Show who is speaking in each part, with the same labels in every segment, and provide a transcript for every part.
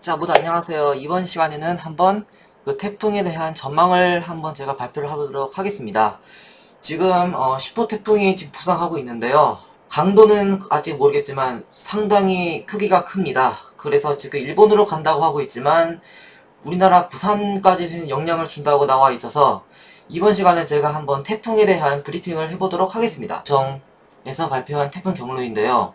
Speaker 1: 자, 모두 안녕하세요. 이번 시간에는 한번 그 태풍에 대한 전망을 한번 제가 발표를 하도록 하겠습니다. 지금 10호 태풍이 지금 부상하고 있는데요. 강도는 아직 모르겠지만 상당히 크기가 큽니다. 그래서 지금 일본으로 간다고 하고 있지만 우리나라 부산까지 영향을 준다고 나와 있어서 이번 시간에 제가 한번 태풍에 대한 브리핑을 해보도록 하겠습니다. 정에서 발표한 태풍 경로인데요.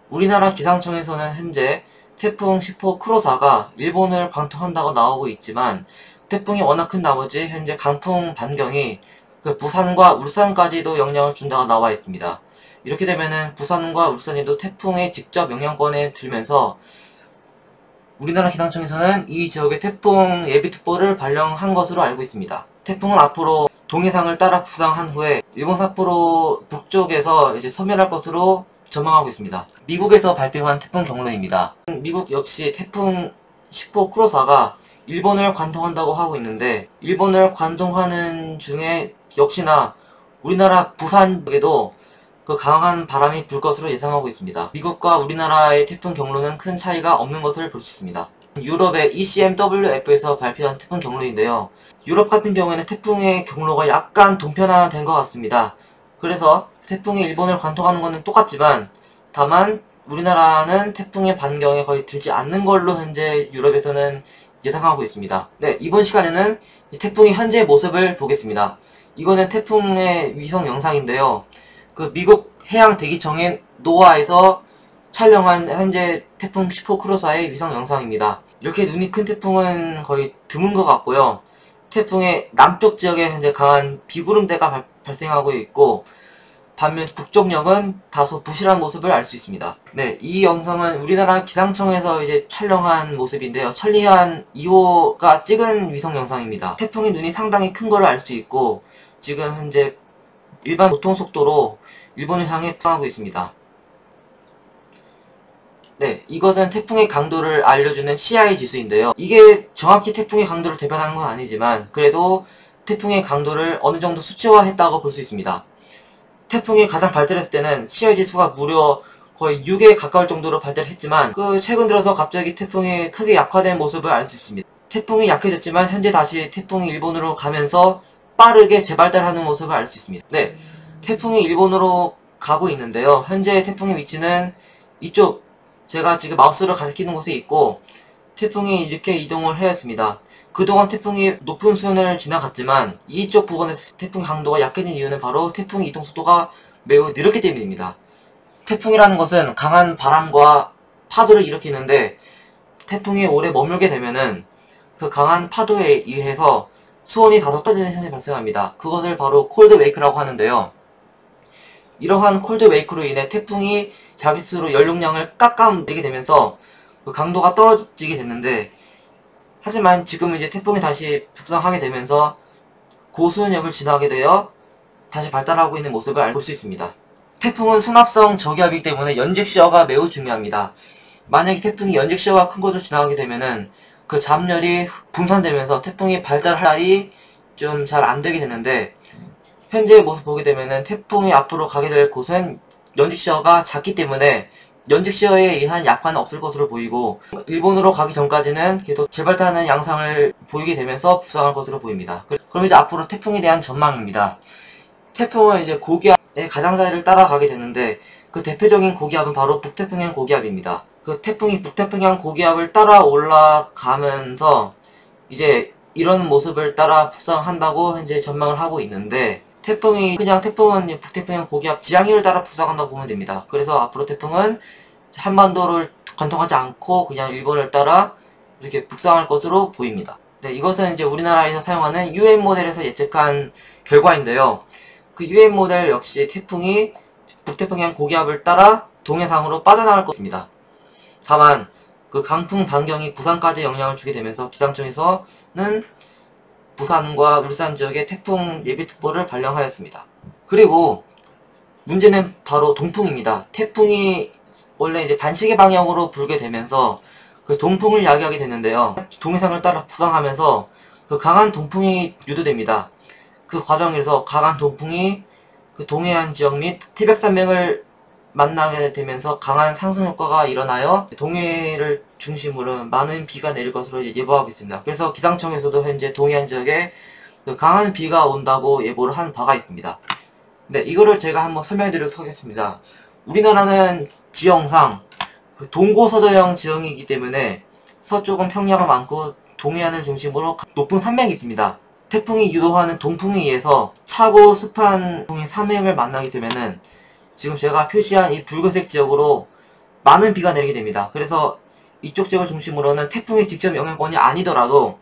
Speaker 1: 우리나라 기상청에서는 현재 태풍 10호 크로사가 일본을 관통한다고 나오고 있지만 태풍이 워낙 큰 나머지 현재 강풍 반경이 그 부산과 울산까지도 영향을 준다고 나와 있습니다. 이렇게 되면은 부산과 울산에도 태풍의 직접 영향권에 들면서 우리나라 기상청에서는 이 지역에 태풍 예비특보를 발령한 것으로 알고 있습니다. 태풍은 앞으로 동해상을 따라 부상한 후에 일본 삿포로 북쪽에서 이제 서면할 것으로 전망하고 있습니다. 미국에서 발표한 태풍 경로입니다. 미국 역시 태풍 10호 크로사가 일본을 관통한다고 하고 있는데 일본을 관통하는 중에 역시나 우리나라 부산에도 그 강한 바람이 불 것으로 예상하고 있습니다. 미국과 우리나라의 태풍 경로는 큰 차이가 없는 것을 볼 수 있습니다. 유럽의 ECMWF에서 발표한 태풍 경로인데요. 유럽 같은 경우에는 태풍의 경로가 약간 동편화된 것 같습니다. 그래서 태풍이 일본을 관통하는 것은 똑같지만 다만 우리나라는 태풍의 반경에 거의 들지 않는 걸로 현재 유럽에서는 예상하고 있습니다. 네, 이번 시간에는 태풍의 현재 모습을 보겠습니다. 이거는 태풍의 위성 영상인데요. 그 미국 해양 대기청인 노아에서 촬영한 현재 태풍 10호 크로사의 위성 영상입니다. 이렇게 눈이 큰 태풍은 거의 드문 것 같고요. 태풍의 남쪽 지역에 현재 강한 비구름대가 발생하고 있고 반면 북쪽역은 다소 부실한 모습을 알 수 있습니다. 네, 이 영상은 우리나라 기상청에서 이제 촬영한 모습인데요. 천리안 2호가 찍은 위성 영상입니다. 태풍의 눈이 상당히 큰 걸 알 수 있고 지금 현재 일반 보통 속도로 일본을 향해 향하고 있습니다. 네, 이것은 태풍의 강도를 알려주는 CI 지수인데요. 이게 정확히 태풍의 강도를 대변하는 건 아니지만 그래도 태풍의 강도를 어느 정도 수치화했다고 볼 수 있습니다. 태풍이 가장 발달했을 때는 CI 지수가 무려 거의 6에 가까울 정도로 발달했지만 최근 들어서 갑자기 태풍이 크게 약화된 모습을 알 수 있습니다. 태풍이 약해졌지만 현재 다시 태풍이 일본으로 가면서 빠르게 재발달하는 모습을 알 수 있습니다. 네, 태풍이 일본으로 가고 있는데요. 현재 태풍의 위치는 이쪽 제가 지금 마우스를 가리키는 곳에 있고 태풍이 이렇게 이동을 해왔습니다. 그동안 태풍이 높은 수온을 지나갔지만 이쪽 부근에서 태풍의 강도가 약해진 이유는 바로 태풍의 이동 속도가 매우 느렸기 때문입니다. 태풍이라는 것은 강한 바람과 파도를 일으키는데 태풍이 오래 머물게 되면은 그 강한 파도에 의해서 수온이 다소 떨어지는 현상이 발생합니다. 그것을 바로 콜드 웨이크라고 하는데요. 이러한 콜드 웨이크로 인해 태풍이 자기 스스로 연료량을 깎아내리게 되면서 그 강도가 떨어지게 됐는데 하지만 지금 이제 태풍이 다시 북상하게 되면서 고수온역을 지나게 되어 다시 발달하고 있는 모습을 볼 수 있습니다. 태풍은 순합성 저기압이기 때문에 연직시어가 매우 중요합니다. 만약에 태풍이 연직시어가 큰 곳을 지나가게 되면은 그 잡열이 분산되면서 태풍이 발달할 날이 좀 잘 안되게 되는데 현재의 모습 보게 되면은 태풍이 앞으로 가게 될 곳은 연직시어가 작기 때문에 연직시어에 의한 약화는 없을 것으로 보이고 일본으로 가기 전까지는 계속 재발달하는 양상을 보이게 되면서 부상할 것으로 보입니다. 그럼 이제 앞으로 태풍에 대한 전망입니다. 태풍은 이제 고기압의 가장자리를 따라가게 되는데 그 대표적인 고기압은 바로 북태평양 고기압입니다. 그 태풍이 북태평양 고기압을 따라 올라가면서 이제 이런 모습을 따라 부상한다고 현재 전망을 하고 있는데 태풍은 북태평양 고기압 지향율을 따라 부상한다고 보면 됩니다. 그래서 앞으로 태풍은 한반도를 관통하지 않고 그냥 일본을 따라 이렇게 북상할 것으로 보입니다. 네, 이것은 이제 우리나라에서 사용하는 UN 모델에서 예측한 결과인데요. 그 UN 모델 역시 태풍이 북태평양 고기압을 따라 동해상으로 빠져나갈 것입니다. 다만 그 강풍 반경이 부산까지 영향을 주게 되면서 기상청에서는 부산과 울산 지역에 태풍 예비특보를 발령하였습니다. 그리고 문제는 바로 동풍입니다. 태풍이 원래 이제 반시계 방향으로 불게 되면서 그 동풍을 야기하게 되는데요. 동해상을 따라 부상하면서 그 강한 동풍이 유도됩니다. 그 과정에서 강한 동풍이 그 동해안 지역 및 태백산맥을 만나게 되면서 강한 상승 효과가 일어나요. 동해를 중심으로 많은 비가 내릴 것으로 예보하고 있습니다. 그래서 기상청에서도 현재 동해안 지역에 강한 비가 온다고 예보를 한 바가 있습니다. 네, 이거를 제가 한번 설명해 드리도록 하겠습니다. 우리나라는 지형상 동고서저형 지형이기 때문에 서쪽은 평야가 많고 동해안을 중심으로 높은 산맥이 있습니다. 태풍이 유도하는 동풍에 의해서 차고 습한 동해 산맥을 만나게 되면은 지금 제가 표시한 이 붉은색 지역으로 많은 비가 내리게 됩니다. 그래서 이쪽 지역을 중심으로는 태풍의 직접 영향권이 아니더라도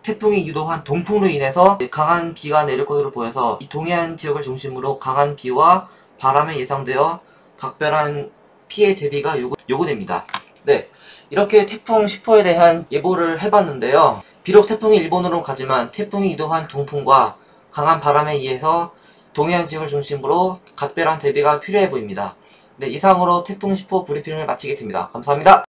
Speaker 1: 태풍이 유도한 동풍으로 인해서 강한 비가 내릴 것으로 보여서 이 동해안 지역을 중심으로 강한 비와 바람이 예상되어 각별한 피해 대비가 요구됩니다. 네, 이렇게 태풍 10호에 대한 예보를 해봤는데요. 비록 태풍이 일본으로 가지만 태풍이 유도한 동풍과 강한 바람에 의해서 동해안 지역을 중심으로 각별한 대비가 필요해 보입니다. 네, 이상으로 태풍 10호 브리핑을 마치겠습니다. 감사합니다.